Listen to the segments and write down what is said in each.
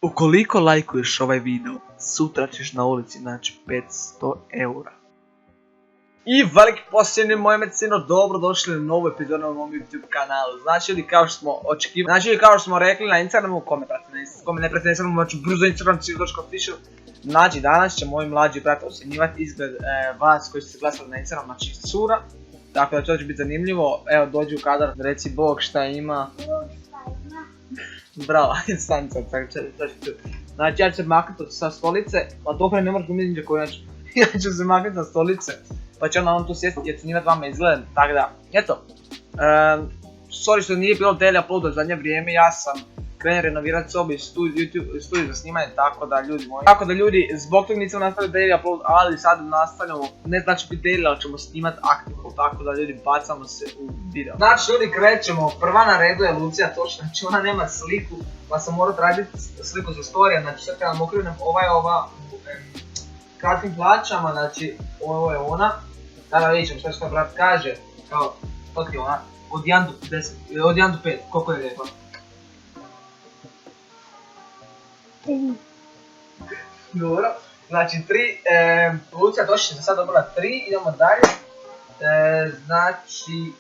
Ukoliko lajkuješ ovaj video, sutra ćeš na ulici naći 500 eura. I veliki posljednji moje medicino, dobro došli na novu epizodu na mom YouTube kanalu. Znači li kao što smo očekivali, znači li kao što smo rekli na Instagramu, kome ne pratite na Instagramu, znači brzo Instagram @civildoško.official. Znači danas će moji mlađi brat ocjenjivati izgled vas koji ste glasali na Instagram, znači cura. Tako da to će biti zanimljivo, evo dođi u kadar, reci Bog šta ima. Bravo, sam sad, znači ja ću se maknuti sa stolice, pa dobro ne moraš gumiti niđe koji način. Ja ću se maknuti sa stolice, pa će onda on tu sjesti i ocjenjivati vama izgled, tako da, eto. Sorry što nije bilo daily uploada zadnje vrijeme, ja sam krenuo renovirati sobu i studiju za snimanje, tako da ljudi moji. Tako da ljudi, zbog toga nisam nastavio daily upload, ali sad nastavljamo, ne znači biti daily, ali ćemo snimati aktivno, tako da ljudi bacamo se u video. Znači ljudi krećemo, prva na redu je Lucija točno, znači ona nema sliku, pa sam morao tražiti sliku za storija, znači sad kada vam okrenem ova kratkim plaćama, znači ovo je ona, tada vidjet ćemo što brat kaže, kao, to ti je ona, od 1 do 5, koliko je lijepo? Dobro, znači 3, Lucija Tošić je sad dobila 3, idemo dalje. Znači,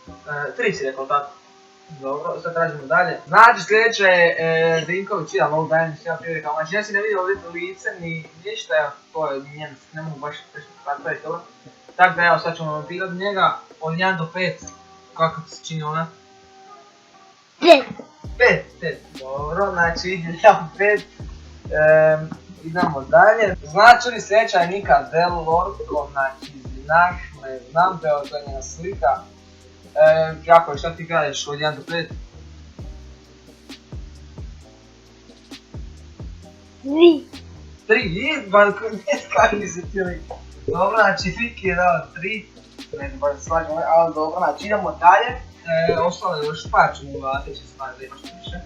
3 si rekao tako. Dobro, sad tražimo dalje. Znači sljedeće je Vinković, idem ovog dalje, nisam prije rekao. Znači ja si ne vidio ovdje lice ni ništa, evo, to je njen, ne mogu baš predstaviti dobro. Tako da evo sad ćemo notirati njega, od 1 do 5, kako ti se čini ona? 5, dobro, znači ja 5. Idemo dalje. Znači li sljedeća je Nika Delorko, znači ne znam, to je njena slika. Jako je, šta ti kažeš od 1 do 5? 3, ba kakvi se ti rekao. Dobro, znači Fiki je dao 3, ne znam baš se slažem, ali dobro, znači idemo dalje. Ostalo je još par ćemo uvati, će se stvari da imaš više.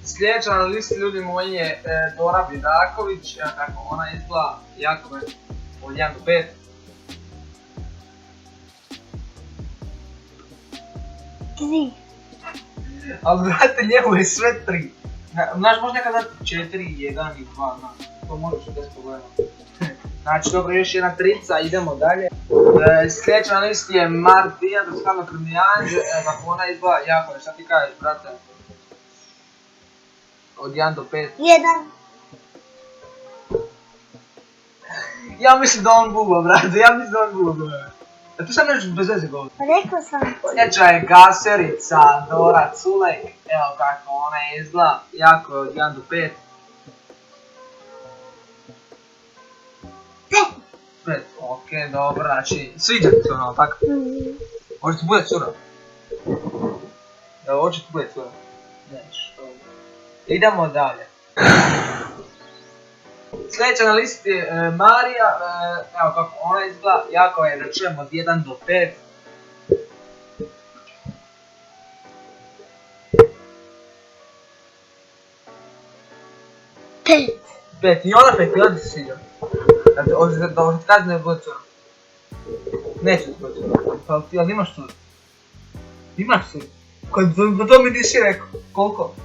Sljedeća na listi ljudi moji je Dora Vidaković, evo kako ona izgleda, jako je od 1 do 5. Ali brate, njemu je sve 3. Znaš, možda nekada 4, 1 i 2, to možeš bez problema. Znači dobro, još jedna trica, idemo dalje. Sljedeća na listi je Martina Toskano Krmijanđ, evo kako ona izgleda, jako je, šta ti kažeš brate? Od 1 do 5. 1. Ja mislim da on buba, brate, A tu sam nešto bez veze govori. Rekao sam. Sljedeća je Gaserica Dora Culek, evo kako ona izgleda, jako je od 1 do 5. 5, okej, dobro, znači, sviđa ti se ono, tako? Hoće ti bude cura? Evo, hoće ti bude cura? Nećeš, dobro. Idemo dalje. Sljedeća na listi je Marija, evo kako ona izgleda, jako je da čujem od 1 do 5. 5, i ona 5, i ona ti se sviđa. Hoće ti kazi ne bude cura? Neće ti bude cura, ali imaš cura? Imaš cura? To mi nisi rekao, koliko?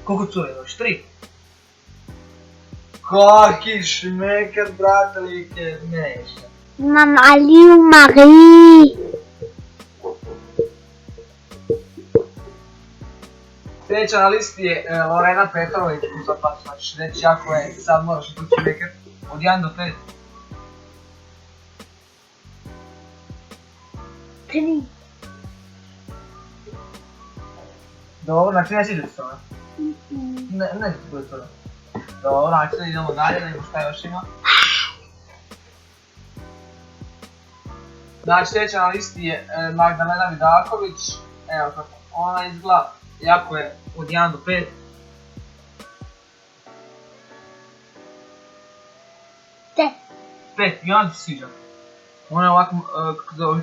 Koliko cura imaš? 3? Kaki šmeker, brate, like, nešto. Imam Aliju Mariji. Sljedeća na listi je Lorena Petrović, znači reći jako je, sad moraš biti šmeker, od 1 do 5. 3. Dobro, znači ne sviđa ti se ona? Ne ti bude to. Dobro, znači sad idemo dalje, da vidimo šta još ima. Znači sljedeća na listi je Magdalena Vidaković, evo kako ona izgleda, jako je od 1 do 5. 5, i ona ti se sviđa. Ona je ovako,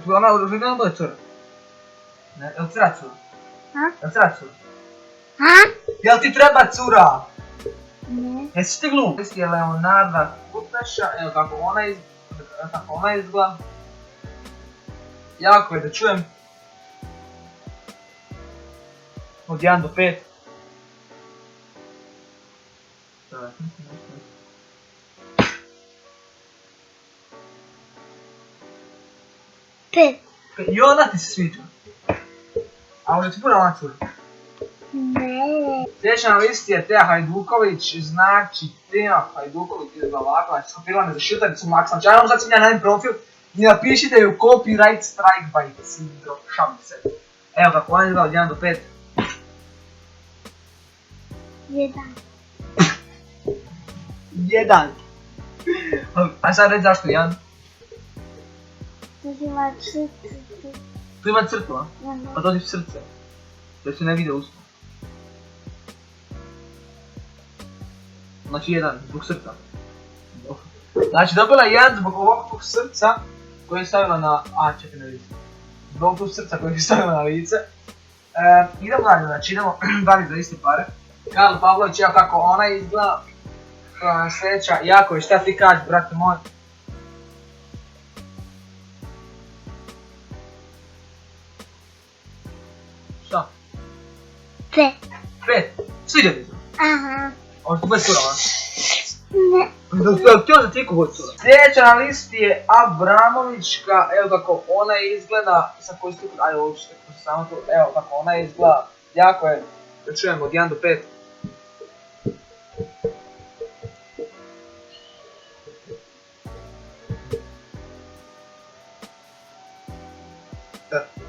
ona ne bude cura. Jel ti treba cura? Jel ti treba cura? Jel ti treba cura? Ne. Jesi ti glup? Listi je Leonarda Kutneša, evo kako ona izgleda. Jako je da čujem. Od 1 do 5. Pet. I ona ti se sviđa. A onda ti puno ona curi. Ne. Sljedeća na listi je Teja Hajduković, znači Teja Hajduković ide za ovako, znači skopirala me za šiltanicu Max Čajom, sad sam ja najem profil i napišite ju copyright strike by Cindro, šalim se. Evo kako ona izgleda od 1 do 5. 1. 1. A sad reći zašto 1? To ima crtu. Tu ima crtu, a? Pa to ti srce. Da se ne vide usko. Znači 1, zbog srca. Znači dobila 1 zbog ovog tog srca koji je stavila na... A, čekaj, ne vidim. Zbog tog srca koji je stavila na lice. Idemo dalje, znači idemo dalje za iste pare. Karl Pavlović, evo kako ona izgleda. Sljedeća, Jaković, šta ti kažeš, brate moj? Šta? 5. 5. Sviđa ti se? Aha. Ovo ti bude surova? Ne. Htio za tiku bude surova. Sljedeća na listi je Abramovićka, evo kako ona izgleda, sa koji stup, ajde ovo ćete samo to, evo kako ona izgleda, jako je, da čujemo od 1 do 5.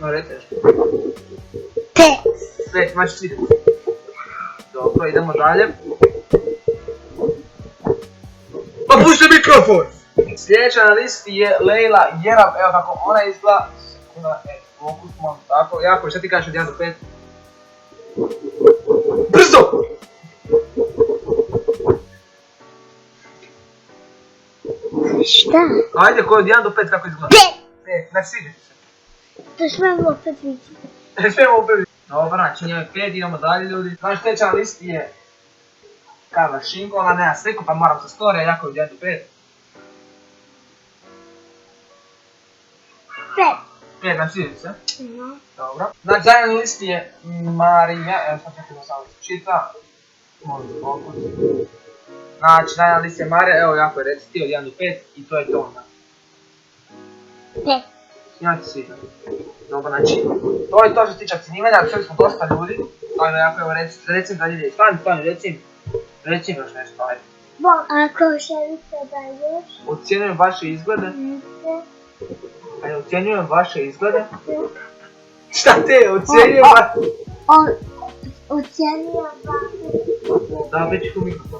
No recite nešto. 5, znači sviđa. Dobro, idemo dalje. Pa pušti mikrofon! Sljedeća na listi je Lejla Jerab, evo kako ona izgleda. Sekunda, fokus, malo tako. Jako, šta ti kažeš od 1 do 5? Brzo! Šta? Ajde, ko je od 1 do 5 kako izgleda? 5, znači sviđa ti se. To smemo opet vidjeti. Smijemo opet vidjeti. Dobro, znači njoj 5, idemo dalje ljudi. Znači sljedeća na listi je Karla Šinko, ona nema sliku pa moram sa storija, jako je od 1 do 5. 5, znači sviđa ti se. Dobro. Znači zadnja na listi je Marija, evo sad čekaj da samo se čita. Molim fokus. Znači zadnja na listi je Marija, evo jako je reciti od 1 do 5 i to je to onda. 5. Ja ti sviđa. Dobro, znači, to je to što se tiče ocjenjivanja, čuli smo dosta ljudi. Ajde, jako evo recim da ljudi, stani, recim još nešto, ajde. Ako želite da još. Ocjenjujem vaše izglede. Ajde, ocjenjujem vaše izglede. Šta te, ocjenjujem vaše... Ocjenjujem vaše. Da, već ću mikrofon.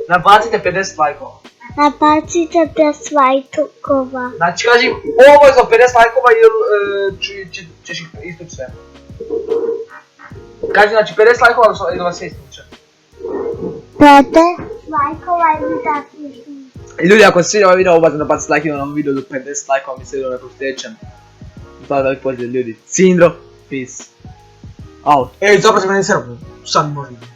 Nabacite 50 lajkova. Nabacite 10 lajkova. Znači, kažem, ovo je za 50 lajkova ili ćeš ih istući sve. Kažem, znači 50 lajkova ili vas sve istuće. 50 lajkova ili da istuće. Ljudi, ako se sviđa ovaj video, obazno nabacite like i na ovom videu do 50 lajkova, mi se video nekog sljedećem. Hvala da uvijek pozdrav ljudi. Cindro, peace. Out. Ej, zapravo se meni srpno. Sad možda idem.